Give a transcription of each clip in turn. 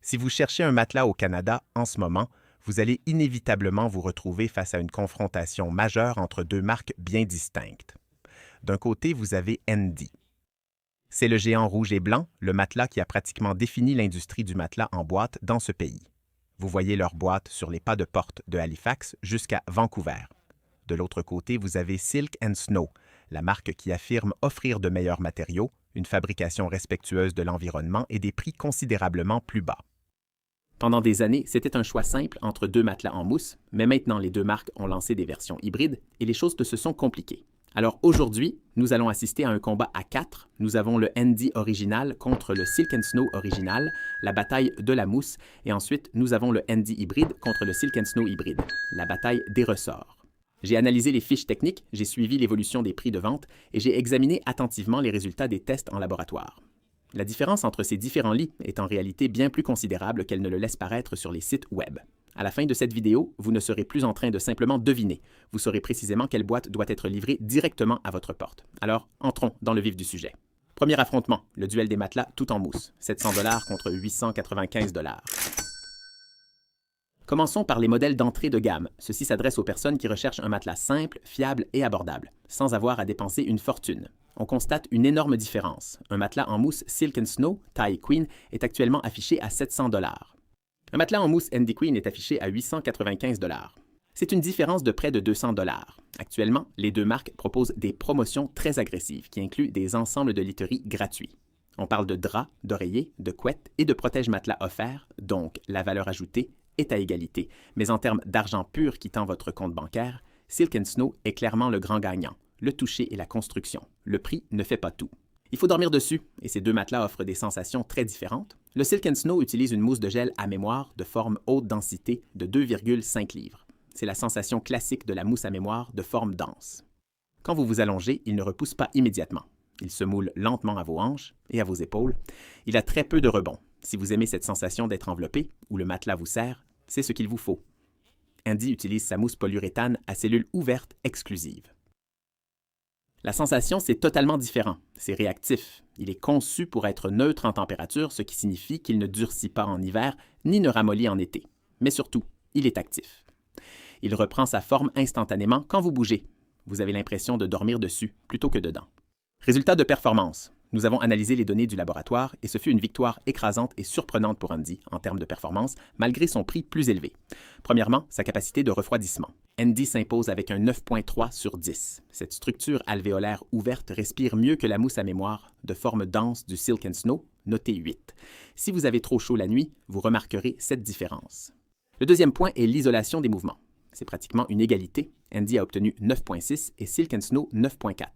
Si vous cherchez un matelas au Canada en ce moment, vous allez inévitablement vous retrouver face à une confrontation majeure entre deux marques bien distinctes. D'un côté, vous avez Endy. C'est le géant rouge et blanc, le matelas qui a pratiquement défini l'industrie du matelas en boîte dans ce pays. Vous voyez leurs boîtes sur les pas de porte de Halifax jusqu'à Vancouver. De l'autre côté, vous avez Silk & Snow, la marque qui affirme offrir de meilleurs matériaux, une fabrication respectueuse de l'environnement et des prix considérablement plus bas. Pendant des années, c'était un choix simple entre deux matelas en mousse, mais maintenant les deux marques ont lancé des versions hybrides et les choses se sont compliquées. Alors aujourd'hui, nous allons assister à un combat à 4. Nous avons le Endy original contre le Silk & Snow original, la bataille de la mousse, et ensuite nous avons le Endy hybride contre le Silk & Snow hybride, la bataille des ressorts. J'ai analysé les fiches techniques, j'ai suivi l'évolution des prix de vente et j'ai examiné attentivement les résultats des tests en laboratoire. La différence entre ces différents lits est en réalité bien plus considérable qu'elle ne le laisse paraître sur les sites web. À la fin de cette vidéo, vous ne serez plus en train de simplement deviner. Vous saurez précisément quelle boîte doit être livrée directement à votre porte. Alors, entrons dans le vif du sujet. Premier affrontement, le duel des matelas tout en mousse, 700 $ contre 895 $. Commençons par les modèles d'entrée de gamme. Ceci s'adresse aux personnes qui recherchent un matelas simple, fiable et abordable, sans avoir à dépenser une fortune. On constate une énorme différence. Un matelas en mousse Silk & Snow, taille Queen, est actuellement affiché à 700 $. Un matelas en mousse Endy Queen est affiché à 895 $. C'est une différence de près de 200 $. Actuellement, les deux marques proposent des promotions très agressives qui incluent des ensembles de literie gratuits. On parle de draps, d'oreillers, de couettes et de protège-matelas offerts, donc la valeur ajoutée est à égalité. Mais en termes d'argent pur quittant votre compte bancaire, Silk & Snow est clairement le grand gagnant. Le toucher et la construction. Le prix ne fait pas tout. Il faut dormir dessus, et ces deux matelas offrent des sensations très différentes. Le Silk & Snow utilise une mousse de gel à mémoire de forme haute densité de 2,5 livres. C'est la sensation classique de la mousse à mémoire de forme dense. Quand vous vous allongez, il ne repousse pas immédiatement. Il se moule lentement à vos hanches et à vos épaules. Il a très peu de rebond. Si vous aimez cette sensation d'être enveloppé, ou le matelas vous serre, c'est ce qu'il vous faut. Endy utilise sa mousse polyuréthane à cellules ouvertes exclusives. La sensation, c'est totalement différent. C'est réactif. Il est conçu pour être neutre en température, ce qui signifie qu'il ne durcit pas en hiver ni ne ramollit en été. Mais surtout, il est actif. Il reprend sa forme instantanément quand vous bougez. Vous avez l'impression de dormir dessus plutôt que dedans. Résultat de performance. Nous avons analysé les données du laboratoire et ce fut une victoire écrasante et surprenante pour Endy en termes de performance, malgré son prix plus élevé. Premièrement, sa capacité de refroidissement. Endy s'impose avec un 9,3 sur 10. Cette structure alvéolaire ouverte respire mieux que la mousse à mémoire de forme dense du Silk & Snow, noté 8. Si vous avez trop chaud la nuit, vous remarquerez cette différence. Le deuxième point est l'isolation des mouvements. C'est pratiquement une égalité. Endy a obtenu 9,6 et Silk & Snow 9,4.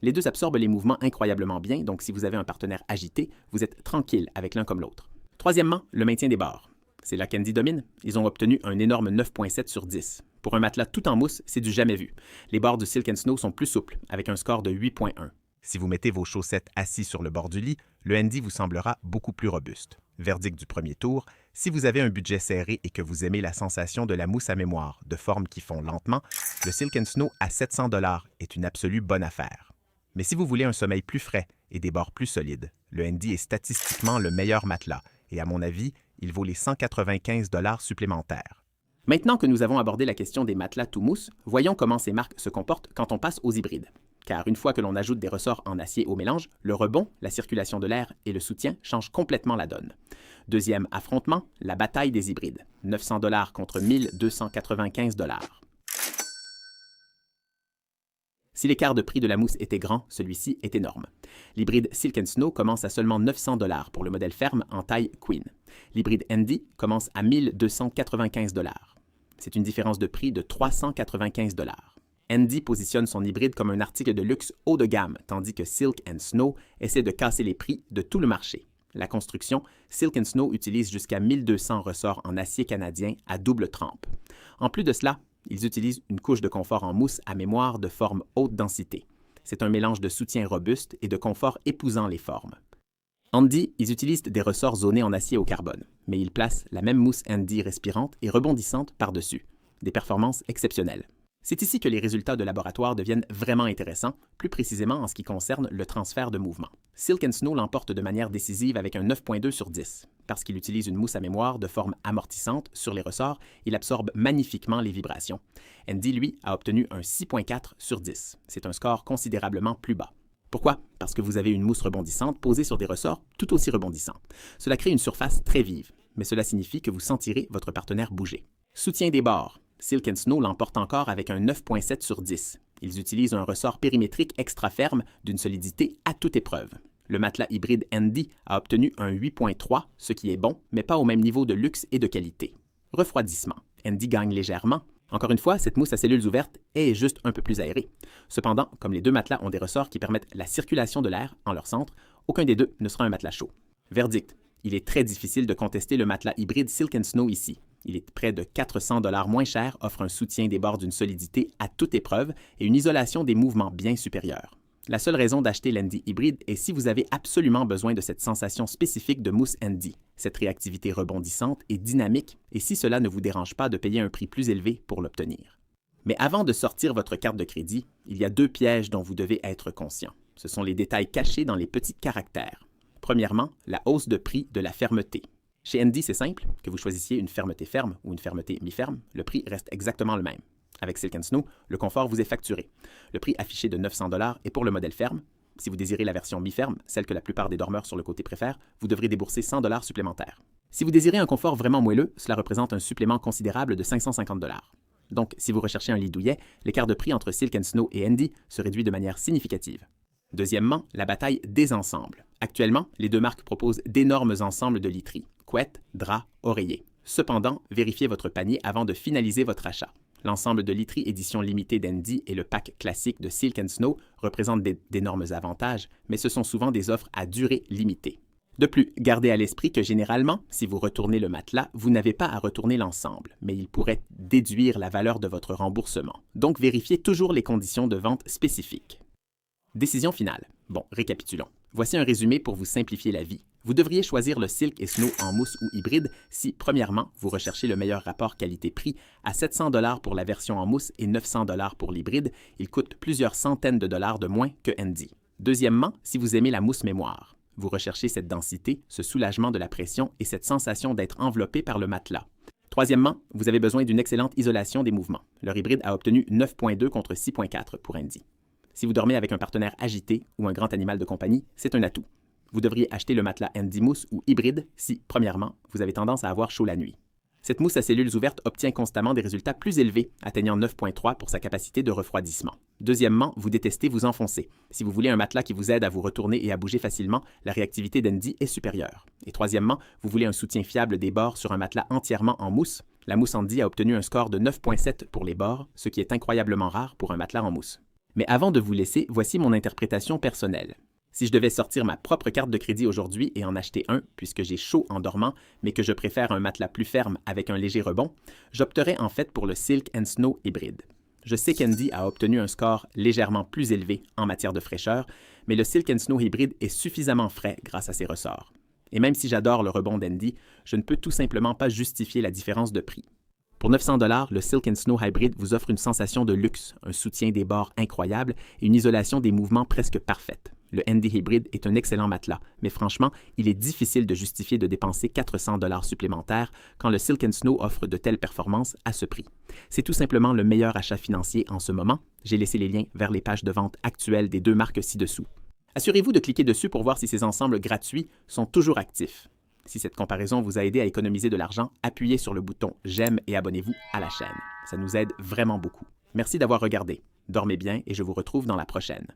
Les deux absorbent les mouvements incroyablement bien, donc si vous avez un partenaire agité, vous êtes tranquille avec l'un comme l'autre. Troisièmement, le maintien des bords. C'est là qu'Endy domine. Ils ont obtenu un énorme 9,7 sur 10. Pour un matelas tout en mousse, c'est du jamais vu. Les bords du Silk & Snow sont plus souples, avec un score de 8,1. Si vous mettez vos chaussettes assis sur le bord du lit, le Endy vous semblera beaucoup plus robuste. Verdict du premier tour, si vous avez un budget serré et que vous aimez la sensation de la mousse à mémoire, de forme qui fond lentement, le Silk & Snow à 700 $ est une absolue bonne affaire. Mais si vous voulez un sommeil plus frais et des bords plus solides, le Endy est statistiquement le meilleur matelas et à mon avis, il vaut les 195 $ supplémentaires. Maintenant que nous avons abordé la question des matelas tout mousse, voyons comment ces marques se comportent quand on passe aux hybrides. Car une fois que l'on ajoute des ressorts en acier au mélange, le rebond, la circulation de l'air et le soutien changent complètement la donne. Deuxième affrontement, la bataille des hybrides. 900 $ contre 1295 $. Si l'écart de prix de la mousse était grand, celui-ci est énorme. L'hybride Silk & Snow commence à seulement 900 $ pour le modèle ferme en taille Queen. L'hybride Endy commence à 1295 $. C'est une différence de prix de 395 $. Endy positionne son hybride comme un article de luxe haut de gamme, tandis que Silk & Snow essaie de casser les prix de tout le marché. La construction, Silk & Snow utilise jusqu'à 1200 ressorts en acier canadien à double trempe. En plus de cela, ils utilisent une couche de confort en mousse à mémoire de forme haute densité. C'est un mélange de soutien robuste et de confort épousant les formes. Endy, ils utilisent des ressorts zonés en acier au carbone, mais ils placent la même mousse Endy respirante et rebondissante par-dessus. Des performances exceptionnelles. C'est ici que les résultats de laboratoire deviennent vraiment intéressants, plus précisément en ce qui concerne le transfert de mouvement. Silk & Snow l'emporte de manière décisive avec un 9,2 sur 10. parce qu'il utilise une mousse à mémoire de forme amortissante sur les ressorts, il absorbe magnifiquement les vibrations. Andy, lui, a obtenu un 6.4 sur 10. C'est un score considérablement plus bas. Pourquoi? Parce que vous avez une mousse rebondissante posée sur des ressorts tout aussi rebondissants. Cela crée une surface très vive, mais cela signifie que vous sentirez votre partenaire bouger. Soutien des bords. Silk & Snow l'emporte encore avec un 9.7 sur 10. Ils utilisent un ressort périmétrique extra ferme d'une solidité à toute épreuve. Le matelas hybride Andy a obtenu un 8.3, ce qui est bon, mais pas au même niveau de luxe et de qualité. Refroidissement. Andy gagne légèrement. Encore une fois, cette mousse à cellules ouvertes est juste un peu plus aérée. Cependant, comme les deux matelas ont des ressorts qui permettent la circulation de l'air en leur centre, aucun des deux ne sera un matelas chaud. Verdict. Il est très difficile de contester le matelas hybride Silk & Snow ici. Il est près de 400 $ moins cher, offre un soutien des bords d'une solidité à toute épreuve et une isolation des mouvements bien supérieure. La seule raison d'acheter l'Andy hybride est si vous avez absolument besoin de cette sensation spécifique de mousse Andy, cette réactivité rebondissante et dynamique, et si cela ne vous dérange pas de payer un prix plus élevé pour l'obtenir. Mais avant de sortir votre carte de crédit, il y a deux pièges dont vous devez être conscient. Ce sont les détails cachés dans les petits caractères. Premièrement, la hausse de prix de la fermeté. Chez Andy, c'est simple, que vous choisissiez une fermeté ferme ou une fermeté mi-ferme, le prix reste exactement le même. Avec Silk & Snow, le confort vous est facturé. Le prix affiché de 900 $ est pour le modèle ferme. Si vous désirez la version mi-ferme, celle que la plupart des dormeurs sur le côté préfèrent, vous devrez débourser 100 $ supplémentaires. Si vous désirez un confort vraiment moelleux, cela représente un supplément considérable de 550 $. Donc, si vous recherchez un lit douillet, l'écart de prix entre Silk & Snow et Andy se réduit de manière significative. Deuxièmement, la bataille des ensembles. Actuellement, les deux marques proposent d'énormes ensembles de literie, couettes, draps, oreillers. Cependant, vérifiez votre panier avant de finaliser votre achat. L'ensemble de literie édition limitée d'Andy et le pack classique de Silk & Snow représentent d'énormes avantages, mais ce sont souvent des offres à durée limitée. De plus, gardez à l'esprit que généralement, si vous retournez le matelas, vous n'avez pas à retourner l'ensemble, mais il pourrait déduire la valeur de votre remboursement. Donc, vérifiez toujours les conditions de vente spécifiques. Décision finale. Bon, récapitulons. Voici un résumé pour vous simplifier la vie. Vous devriez choisir le Silk & Snow en mousse ou hybride si, premièrement, vous recherchez le meilleur rapport qualité-prix. À 700 $ pour la version en mousse et 900 $ pour l'hybride, il coûte plusieurs centaines de dollars de moins que Andy. Deuxièmement, si vous aimez la mousse mémoire, vous recherchez cette densité, ce soulagement de la pression et cette sensation d'être enveloppé par le matelas. Troisièmement, vous avez besoin d'une excellente isolation des mouvements. Leur hybride a obtenu 9.2 contre 6.4 pour Andy. Si vous dormez avec un partenaire agité ou un grand animal de compagnie, c'est un atout. Vous devriez acheter le matelas Andy mousse ou hybride si, premièrement, vous avez tendance à avoir chaud la nuit. Cette mousse à cellules ouvertes obtient constamment des résultats plus élevés, atteignant 9.3 pour sa capacité de refroidissement. Deuxièmement, vous détestez vous enfoncer. Si vous voulez un matelas qui vous aide à vous retourner et à bouger facilement, la réactivité d'Andy est supérieure. Et troisièmement, vous voulez un soutien fiable des bords sur un matelas entièrement en mousse. La mousse Andy a obtenu un score de 9.7 pour les bords, ce qui est incroyablement rare pour un matelas en mousse. Mais avant de vous laisser, voici mon interprétation personnelle. Si je devais sortir ma propre carte de crédit aujourd'hui et en acheter un, puisque j'ai chaud en dormant, mais que je préfère un matelas plus ferme avec un léger rebond, j'opterais en fait pour le Silk & Snow hybride. Je sais qu'Andy a obtenu un score légèrement plus élevé en matière de fraîcheur, mais le Silk & Snow hybride est suffisamment frais grâce à ses ressorts. Et même si j'adore le rebond d'Andy, je ne peux tout simplement pas justifier la différence de prix. Pour 900 $, le Silk & Snow Hybrid vous offre une sensation de luxe, un soutien des bords incroyable et une isolation des mouvements presque parfaite. Le Andy Hybrid est un excellent matelas, mais franchement, il est difficile de justifier de dépenser 400 $ supplémentaires quand le Silk & Snow offre de telles performances à ce prix. C'est tout simplement le meilleur achat financier en ce moment. J'ai laissé les liens vers les pages de vente actuelles des deux marques ci-dessous. Assurez-vous de cliquer dessus pour voir si ces ensembles gratuits sont toujours actifs. Si cette comparaison vous a aidé à économiser de l'argent, appuyez sur le bouton « J'aime » et abonnez-vous à la chaîne. Ça nous aide vraiment beaucoup. Merci d'avoir regardé. Dormez bien et je vous retrouve dans la prochaine.